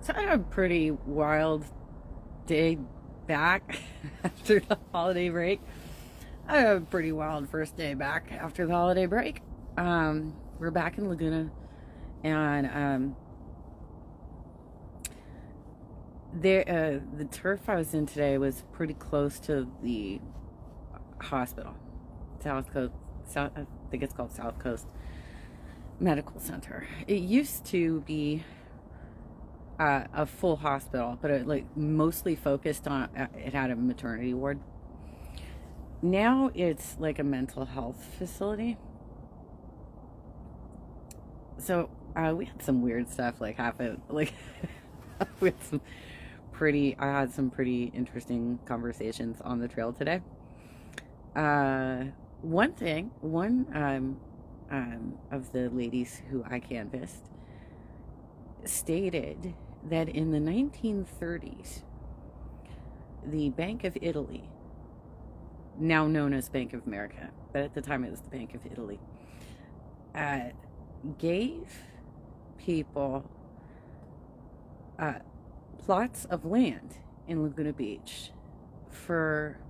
So I had a pretty wild day back after the holiday break. I had a pretty wild first day back after the holiday break. We're back in Laguna, and the turf I was in today was pretty close to the hospital, South Coast. South, I think it's called South Coast Medical Center. It used to be a full hospital, but it like mostly focused on it had a maternity ward. Now it's like a mental health facility. So we had some weird stuff like happen. Like we had some I had some pretty interesting conversations on the trail today. One of the ladies who I canvassed stated that in the 1930s, the Bank of Italy, now known as Bank of America, but at the time it was the Bank of Italy, uh, gave people plots of land in Laguna Beach for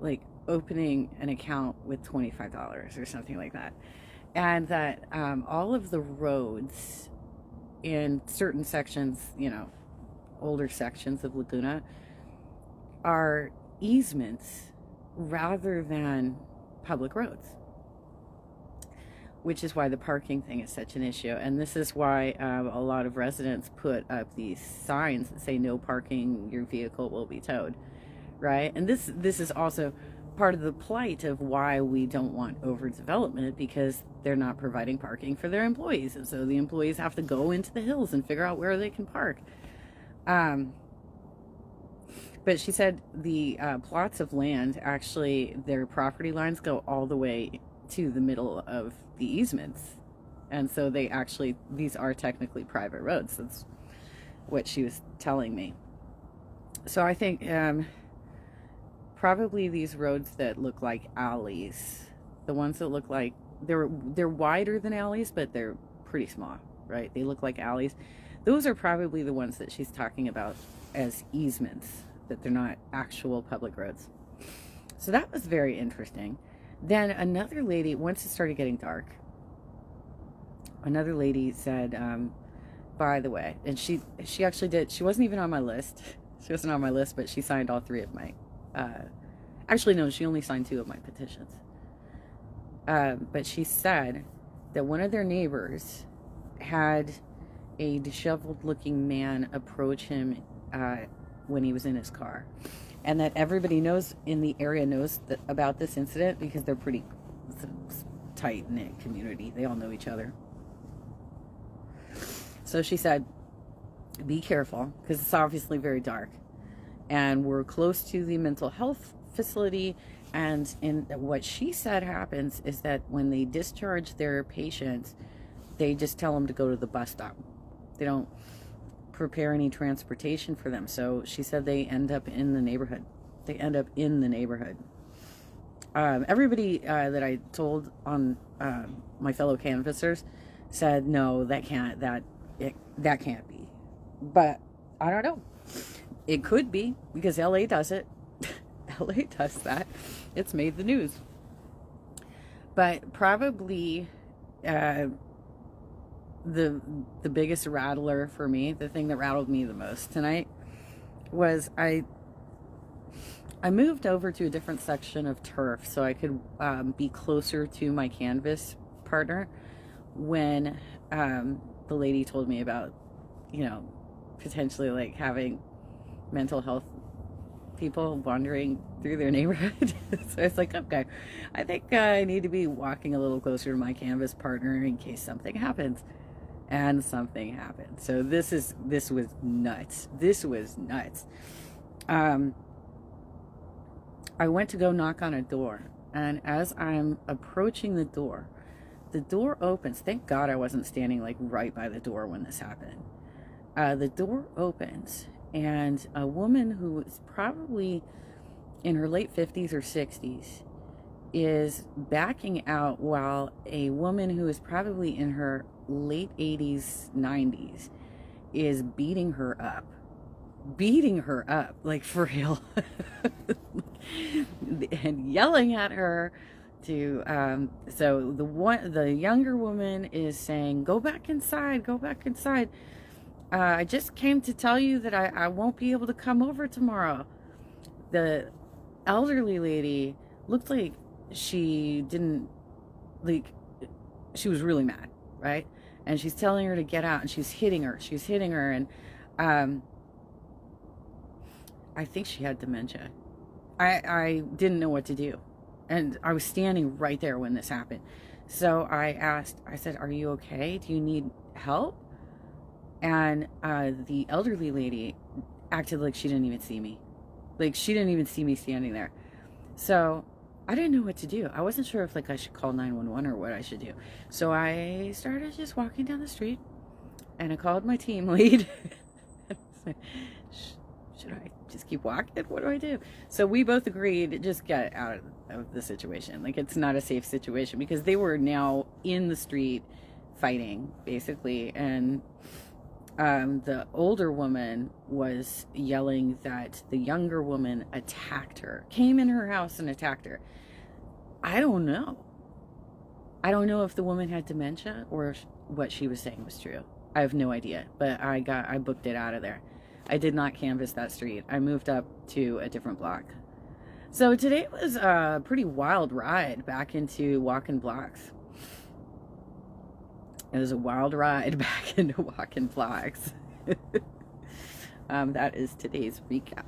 like opening an account with $25 or something like that. And that all of the roads in certain sections, older sections of Laguna, are easements rather than public roads, which is why the parking thing is such an issue. And this is why a lot of residents put up these signs that say no parking, your vehicle will be towed, right? And this is also part of the plight of why we don't want overdevelopment, because they're not providing parking for their employees, and so the employees have to go into the hills and figure out where they can park. But she said the plots of land, actually their property lines go all the way to the middle of the easements, and so these are technically private roads. That's what she was telling me. So I think probably these roads that look like alleys, the ones that look like they're wider than alleys, but they're pretty small, right? They look like alleys. Those are probably the ones that she's talking about as easements, that they're not actual public roads. So that was very interesting. Then another lady, once it started getting dark, another lady said, by the way, and she actually did, she wasn't even on my list. She wasn't on my list, but she signed all three of my, actually no, she only signed two of my petitions. But she said that one of their neighbors had a disheveled looking man approach him when he was in his car, and that everybody knows in the area knows about this incident because they're pretty tight knit community. They all know each other. So she said, be careful, because it's obviously very dark, and we're close to the mental health facility. And what she said happens is that when they discharge their patients, they just tell them to go to the bus stop. They don't prepare any transportation for them. So she said they end up in the neighborhood. Everybody that I told on my fellow canvassers said, no, that can't be. But I don't know. It could be, because LA does it. LA does that. It's made the news. But probably the biggest rattler for me, the thing that rattled me the most tonight, was I moved over to a different section of turf so I could be closer to my canvas partner when the lady told me about, potentially like having mental health people wandering through their neighborhood. So it's like, okay, I think I need to be walking a little closer to my canvas partner in case something happens. And something happened. So this was nuts. I went to go knock on a door, and as I'm approaching the door opens. Thank God I wasn't standing like right by the door when this happened. The door opens, and a woman who is probably in her late 50s or 60s is backing out, while a woman who is probably in her late 80s, 90s is beating her up, like for real, and yelling at her to so the younger woman is saying, go back inside, go back inside. I just came to tell you that I won't be able to come over tomorrow. The elderly lady looked like she didn't, like, she was really mad, right? And she's telling her to get out, and she's hitting her, and I think she had dementia. I didn't know what to do. And I was standing right there when this happened. So I said, are you okay? Do you need help? And the elderly lady acted like she didn't even see me. Like, she didn't even see me standing there. So I didn't know what to do. I wasn't sure if, like, I should call 911 or what I should do. So I started just walking down the street, and I called my team lead. Should I just keep walking? What do I do? So we both agreed to just get out of the situation. Like, it's not a safe situation, because they were now in the street fighting, basically. And the older woman was yelling that the younger woman attacked her, came in her house and attacked her. I don't know. I don't know if the woman had dementia or what she was saying was true. I have no idea, but I booked it out of there. I did not canvass that street. I moved up to a different block. So today was a pretty wild ride back into walking blocks. It was a wild ride back into walking blocks. That is today's recap.